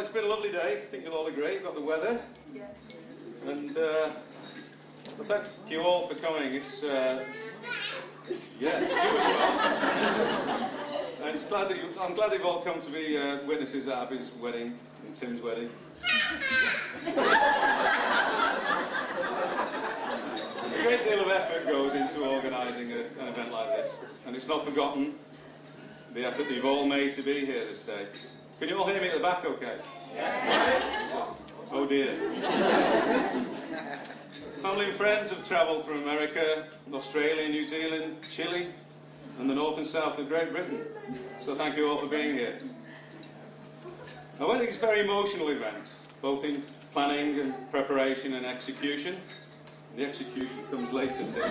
it's been a lovely day. I think you'll all agree. We've got the weather. Yes. And well, thank you all for coming. It's, yeah, you as well. And it's glad that I'm glad you've all come to be witnesses at Abby's wedding and Tim's wedding. A great deal of effort goes into organising an event like this, and it's not forgotten the effort that you've all made to be here this day. Can you all hear me at the back okay? Yeah. Oh dear. Family and friends have travelled from America, Australia, New Zealand, Chile, and the north and south of Great Britain. So thank you all for being here. Our wedding is a very emotional event, both in planning and preparation and execution. The execution comes later, Tim.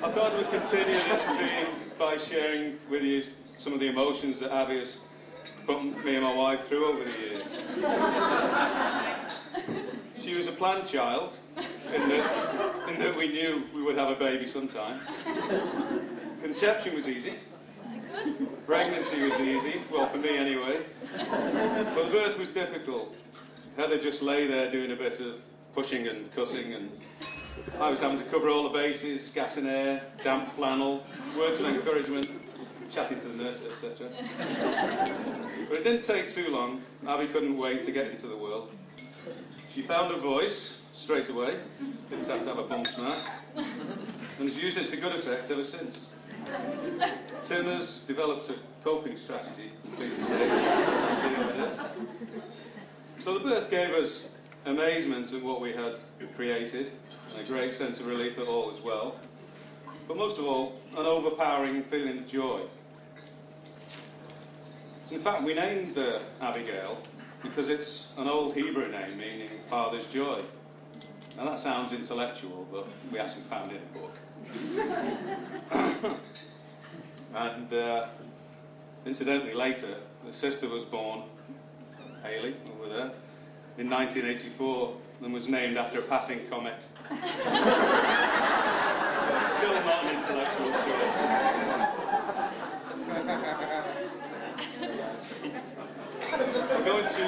I thought I would continue this theme by sharing with you some of the emotions that Abby has put me and my wife through over the years. She was a planned child, in that we knew we would have a baby sometime. Conception was easy. Pregnancy was easy, well for me anyway. But birth was difficult. Heather just lay there doing a bit of pushing and cussing, and I was having to cover all the bases, gas and air, damp flannel, words of encouragement, chatting to the nurse, etc. But it didn't take too long. Abby couldn't wait to get into the world. She found her voice straight away, didn't have to have a bum smack, and has used it to good effect ever since. Tim has developed a coping strategy, I'm pleased to say, to deal with this. So the birth gave us amazement at what we had created, and a great sense of relief at all as well. But most of all, an overpowering feeling of joy. In fact, we named Abigail because it's an old Hebrew name meaning father's joy. Now that sounds intellectual, but we actually found it in a book. And incidentally, later, a sister was born, Haley, over there, in 1984, and was named after a passing comet. Still not an intellectual choice. I'm going to,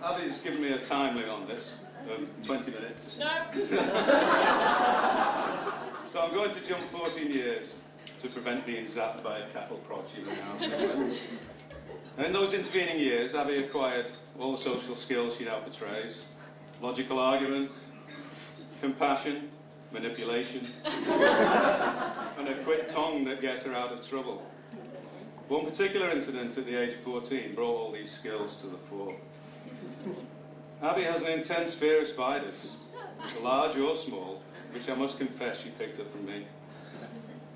Abby's given me a time limit on this, of 20 minutes. No. So I'm going to jump 14 years to prevent being zapped by a cattle prod she now. And in those intervening years, Abby acquired all the social skills she now portrays: logical argument, compassion, manipulation, and a quick tongue that gets her out of trouble. One particular incident at the age of 14 brought all these skills to the fore. Abby has an intense fear of spiders, large or small, which I must confess she picked up from me.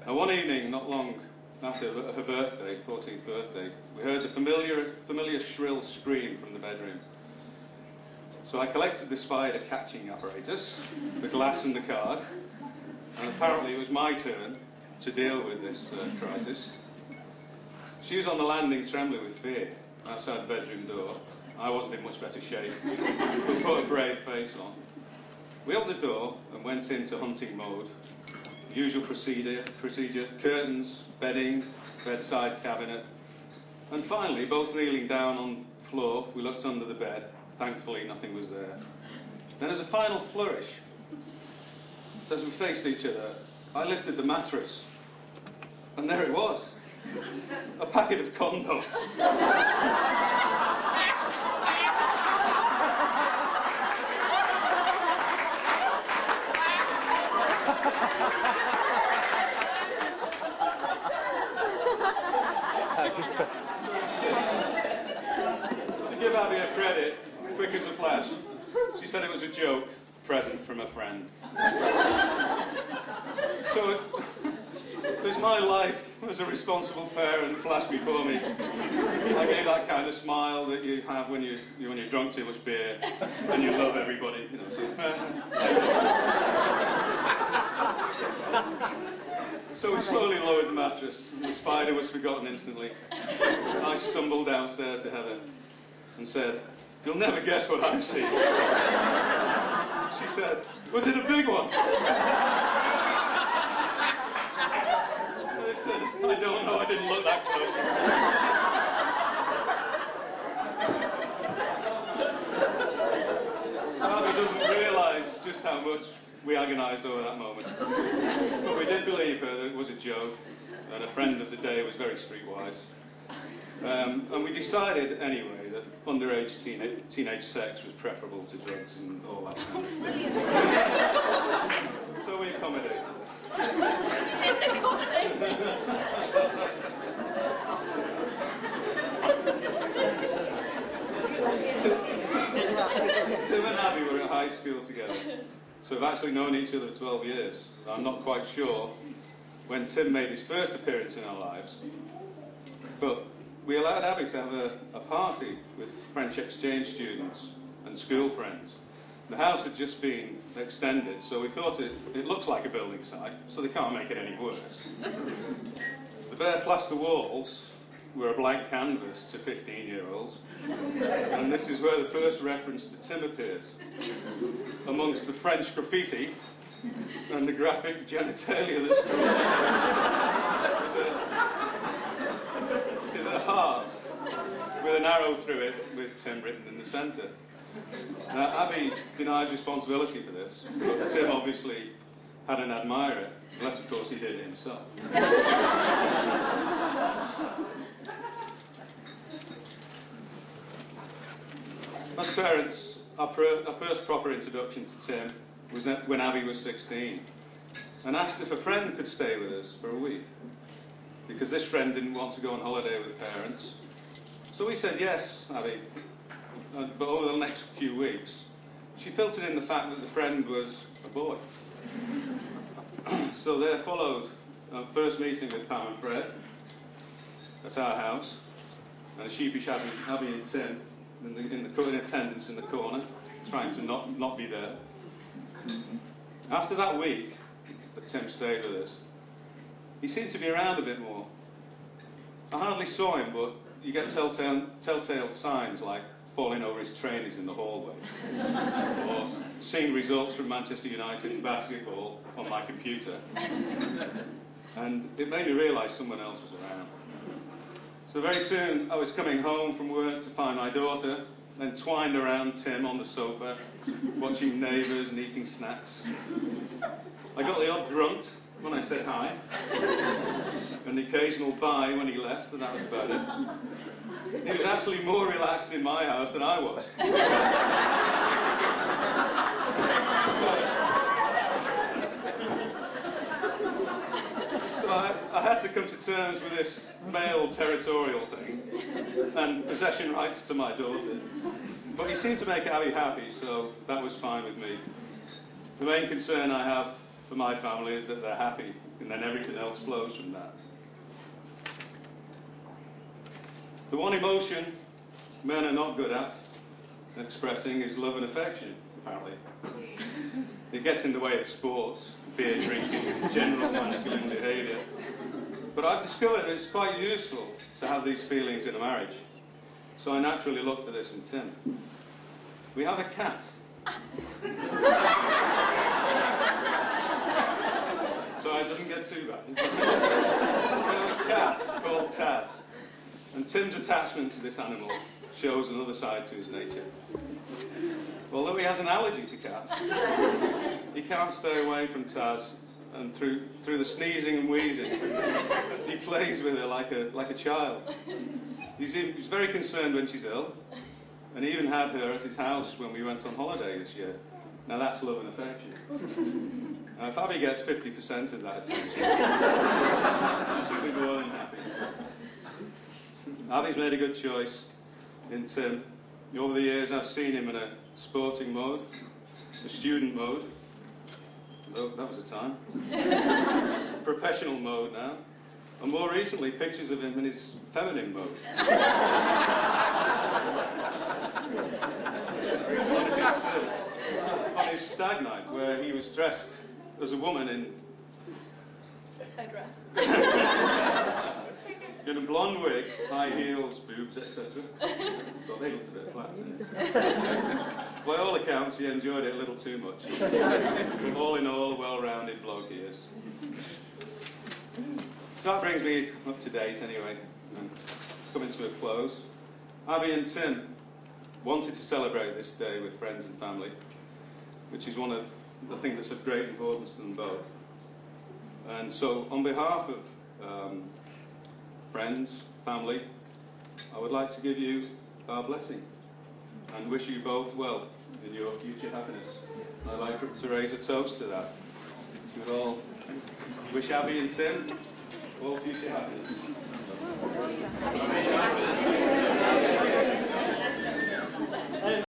And one evening, not long after her birthday, 14th birthday, we heard the familiar shrill scream from the bedroom. So I collected the spider catching apparatus, the glass and the card, and apparently it was my turn to deal with this crisis. She was on the landing trembling with fear outside the bedroom door. I wasn't in much better shape, but put a brave face on. We opened the door and went into hunting mode. Usual procedure, curtains, bedding, bedside cabinet. And finally, both kneeling down on the floor, we looked under the bed. Thankfully, nothing was there. Then as a final flourish, as we faced each other, I lifted the mattress. And there it was. A packet of condoms. To give Abby her credit, quick as a flash, she said it was a joke, present from a friend. So as my life as a responsible parent flashed before me, I gave that kind of smile that you have when you've drunk too much beer and you love everybody, you know. So we slowly lowered the mattress, and the spider was forgotten instantly. I stumbled downstairs to Heather and said, "You'll never guess what I've seen." She said, "Was it a big one?" I said, "I don't know, I didn't look that close." we agonised over that moment. But we did believe her that it was a joke, and a friend of the day was very streetwise. And we decided, anyway, that underage teenage sex was preferable to drugs and all that kind of stuff. So we accommodated it. Tim and Abby were at high school together, so we've actually known each other 12 years. I'm not quite sure when Tim made his first appearance in our lives, but we allowed Abby to have a party with French exchange students and school friends. The house had just been extended, so we thought it looks like a building site, so they can't make it any worse. The bare plaster walls were a blank canvas to 15-year-olds, and this is where the first reference to Tim appears. Amongst the French graffiti and the graphic genitalia that's drawn is a heart with an arrow through it with Tim written in the centre. Now, Abby denied responsibility for this, but Tim obviously had an admirer, unless of course he did it himself. As parents, our first proper introduction to Tim was when Abby was 16, and asked if a friend could stay with us for a week, because this friend didn't want to go on holiday with parents. So we said yes, Abby, but over the next few weeks, she filtered in the fact that the friend was a boy. So there followed our first meeting with Pam and Fred at our house, and a sheepish Abby and Tim in attendance in the corner, trying to not be there. After that week that Tim stayed with us, he seemed to be around a bit more. I hardly saw him, but you get telltale signs like falling over his trainers in the hallway, or seeing results from Manchester United in basketball on my computer. And it made me realise someone else was around. So very soon I was coming home from work to find my daughter, then twined around Tim on the sofa, watching Neighbours and eating snacks. I got the odd grunt when I said hi, and the occasional bye when he left, and that was about it. He was actually more relaxed in my house than I was. So I had to come to terms with this male territorial thing and possession rights to my daughter. But he seemed to make Abby happy, so that was fine with me. The main concern I have for my family is that they're happy, and then everything else flows from that. The one emotion men are not good at expressing is love and affection, apparently. It gets in the way of sports, beer drinking, and general masculine behaviour. But I've discovered it's quite useful to have these feelings in a marriage. So I naturally looked to this in Tim. We have a cat. So it doesn't get too bad. We have a cat called Taz. And Tim's attachment to this animal shows another side to his nature. Although he has an allergy to cats, he can't stay away from Taz, and through the sneezing and wheezing, he plays with her like a child. He's very concerned when she's ill, and he even had her at his house when we went on holiday this year. Now that's love and affection. Now if Abby gets 50% of that attention, she'll be more than happy. Abby's made a good choice in Tim. Over the years I've seen him in a sporting mode, a student mode, oh, that was a time, professional mode now, and more recently pictures of him in his feminine mode. On his stag night, where he was dressed as a woman in a dress. In a blonde wig, high heels, boobs, etc. Well, they looked a bit flat, didn't they? By all accounts, he enjoyed it a little too much. But all in all, a well-rounded bloke he is. So that brings me up to date anyway, and coming to a close. Abby and Tim wanted to celebrate this day with friends and family, which is one of I think that's of great importance to them both. And so, on behalf of friends, family, I would like to give you our blessing and wish you both well in your future happiness. I'd like to raise a toast to that. We would all wish Abby and Tim all future happiness.